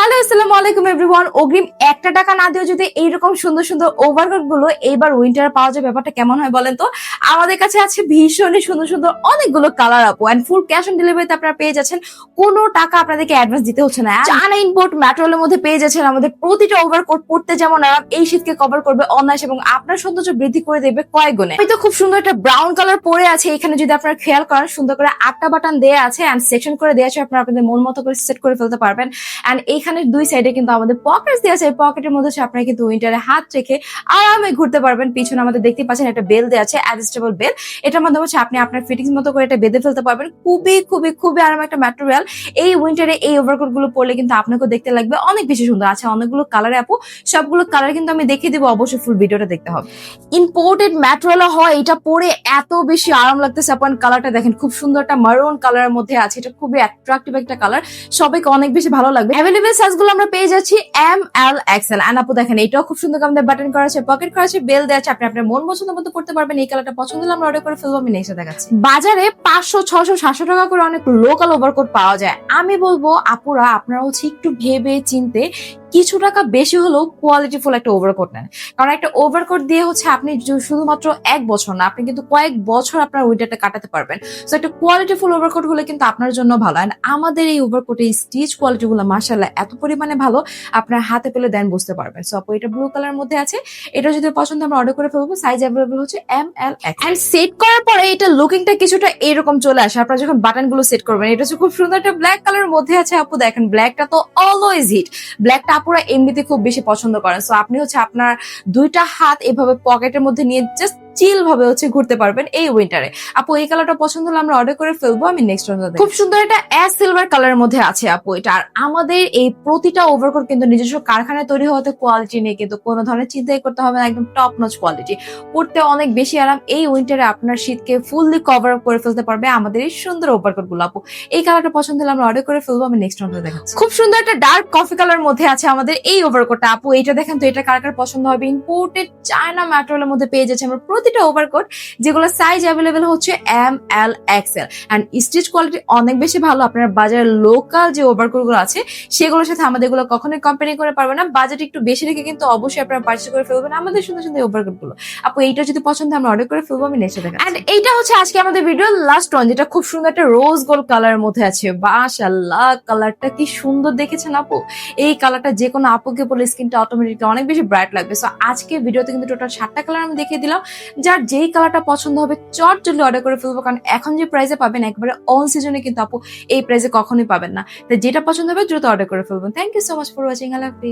Hello, আসসালামু আলাইকুম everyone. অগ্রিম একটা টাকা না দিয়েও যদি এইরকম সুন্দর সুন্দর ওভারকোট গুলো এইবার উইন্টারে পাওয়া যায়, ব্যাপারটা কেমন হয় বলেন তো? আমাদের কাছে আছে ভীষণই সুন্দর সুন্দর অনেকগুলো কালার আপু, এন্ড ফুল ক্যাশ অন ডেলিভারিতে আপনারা পেয়ে যাচ্ছেন। কোনো টাকা আপনাদেরকে অ্যাডভান্স দিতে হচ্ছে না। চায়না ইম্পোর্ট ম্যাটেরিয়ালের মধ্যে পেয়ে যাচ্ছেন আমাদের প্রতিটা ওভারকোট। পড়তে যেমন আরাম, এই শীতকে কভার করবে অনায়াস এবং আপনার সৌন্দর্য বৃদ্ধি করে দেবে কয়েক গুণে। আমি তো খুব সুন্দর একটা ব্রাউন কালার পরে আছে, এখানে যদি আপনারা খেয়াল করেন সুন্দর করে 8টা বাটন দেয়া আছে এন্ড সেকশন করে দেয়া আছে, আপনারা আপনাদের মন মতো করে সেট করে ফেলতে পারবেন। এন্ড এইখানে দুই সাইডে কিন্তু আমাদের পকেটস দেওয়া আছে, পকেটের মধ্যে আপনারা কিন্তু উইন্টারে হাত রেখে আরামে ঘুরতে পারবেন। পিছনে আমাদের দেখতে পাচ্ছেন একটা বেল দেওয়া আছে, অ্যাডজাস্টেবল বেল। এটার মাধ্যমে আপনি আপনার ফিটিংস মতো করে এটা বেঁধে ফেলতে পারবেন। খুবই খুবই খুবই আরাম একটা ম্যাটেরিয়াল। এই উইন্টারে এই ওভারকোট গুলো পরলে কিন্তু আপনাকেও দেখতে লাগবে অনেক বেশি সুন্দর। আছে অনেকগুলো কালারে আপু, সবগুলো কালার কিন্তু আমি দেখিয়ে দেবো, অবশ্যই ফুল ভিডিওটা দেখতে হবে। ইম্পোর্টেড ম্যাটেরিয়াল হয়, এটা পরে এত বেশি আরাম লাগতেছে। আপনার কালারটা দেখেন, খুব সুন্দর একটা মারুন কালারের মধ্যে আছে। এটা খুবই অ্যাট্রাকটিভ একটা কালার, সবাইকে অনেক বেশি ভালো লাগবে। অ্যাভেলেবল সাইজ গুলো আমরা পেয়ে যাচ্ছি এম, এল, এক্সেল। এন্ড আপু দেখেন, এটাও খুব সুন্দর আমাদের বাটন করা আছে, পকেট করা আছে, বেল দেওয়া আছে। আপনি আপনার মন পছন্দ মতো করতে পারবেন। এই কালারটা পছন্দ হলে আমরা অর্ডার করে ফেলবো। আমি নেক্সট দেখাচ্ছি। বাজারে 500, 600, 700 টাকা করে অনেক লোকাল ওভারকোট পাওয়া যায়। আমি বলবো আপুরা, আপনারা হচ্ছে একটু ভেবে চিনতে কিছু টাকা বেশি হলেও কোয়ালিটিফুল একটা ওভারকোট নেন। কারণ একটা ওভারকোট দিয়ে হচ্ছে আপনি শুধুমাত্র 1 বছর না, আপনি কিন্তু কয়েক বছর আপনার উইন্টারটা কাটাতে পারবেন। সো একটা কোয়ালিটিফুল ওভারকোট হলে কিন্তু আপনার জন্য ভালো। এন্ড আমাদের এই ওভারকোটের স্টিচ কোয়ালিটি গুলো মাশাআল্লাহ এত পরিমাণে ভালো, আপনার হাতে পেলে দেন বুঝতে পারবেন। সো আপু এটা ব্লু কালার মধ্যে আছে, এটা যদি পছন্দ আমরা অর্ডার করে ফেলবো। সাইজ অ্যাভেলেবল হচ্ছে M, L, X. And set করার পরে এটা লুকিংটা কিছুটা এরকম চলে আসে আপনারা যখন বাটন গুলো সেট করবেন। এটা হচ্ছে খুব সুন্দর একটা ব্ল্যাক কালারের মধ্যে আছে আপু। দেখেন ব্ল্যাকটা তো অলওয়েজ হিট, ব্ল্যাকটা আপুরা এমনিতে খুব বেশি পছন্দ করেন। সো আপনি হচ্ছে আপনার দুইটা হাত এভাবে পকেটের মধ্যে নিয়ে জাস্ট চিল ভাবে হচ্ছে ঘুরতে পারবেন এই উইন্টারে। আপু এই কালারটা পছন্দ হলে আমরা অর্ডার করে ফেলবো। আমি নেক্সট খুব সুন্দর একটা অ্যাশ সিলভার কালারের মধ্যে আছে আপু এটা। আর আমাদের এই প্রতিটা ওভারকোট কিন্তু নিজস্ব কারখানায় তৈরি হওয়াতে কোয়ালিটি নিয়ে কিন্তু কোনো ধরনের চিন্তাই করতে হবে না, একদম টপ নচ কোয়ালিটি। পড়তে অনেক বেশি আরাম। এই উইন্টারে আপনার শীতকে ফুললি কভার আপ করে ফেলতে পারবে আমাদের এই সুন্দর ওভারকোট গুলো। আপু এই কালারটা পছন্দ হলে আমরা অর্ডার করে ফেলবো। আমি নেক্সট দেখাচ্ছি। খুব সুন্দর একটা ডার্ক কফি কালার মধ্যে আছে আমাদের এই ওভারকোটটা। আপু এইটা দেখেন তো, এটা কার কার পছন্দ হবে। ইম্পোর্টেড চায়না ম্যাটেরিয়ালের মধ্যে পেয়ে যাচ্ছে আমরা প্রতিটা ওভারকোট, যেগুলো সাইজ অ্যাভেলেবেল হচ্ছে M, L, XL. And stitch quality অনেক বেশি ভালো। আপনার বাজারের লোকাল যে ওভারকোট গুলো আছে সেগুলোর সাথে আমাদের গুলো কখনোই কম্পেয়ার করে পারবে না। বাজেট একটু বেশি রেখে কিন্তু অবশ্যই আপনারা পারচেজ করে ফেলবেন আমাদের সুন্দর সুন্দর ওভারকোট গুলো। আপু এইটা যদি পছন্দ আমরা অর্ডার করে ফেলবো। আমি নেক্সট দেখাচ্ছি। এন্ড এইটা হচ্ছে আজকে আমাদের ভিডিও লাস্ট ওয়ান, যেটা খুব সুন্দর একটা রোজ গোল্ড কালারের মধ্যে আছে। মাশাআল্লাহ, কালারটা কি সুন্দর দেখেছেন আপু। এই কালারটা যে কোনো আপুকে বলে স্কিনটা অটোমেটিকলি অনেক বেশি ব্রাইট লাগবে। সো আজকে ভিডিওতে কিন্তু টোটাল 7টা কালার আমি দেখিয়ে দিলাম। যার যেই কালারটা পছন্দ হবে চট জলদি অর্ডার করে ফেলবো। কারণ এখন যে প্রাইসে পাবেন একবারে অন সিজনে কিন্তু আপু এই প্রাইসে কখনোই পাবেন না। তো যেটা পছন্দ হবে দ্রুত অর্ডার করে ফেলবেন। Thank you so much for watching. আল্লাহ হাফেজ।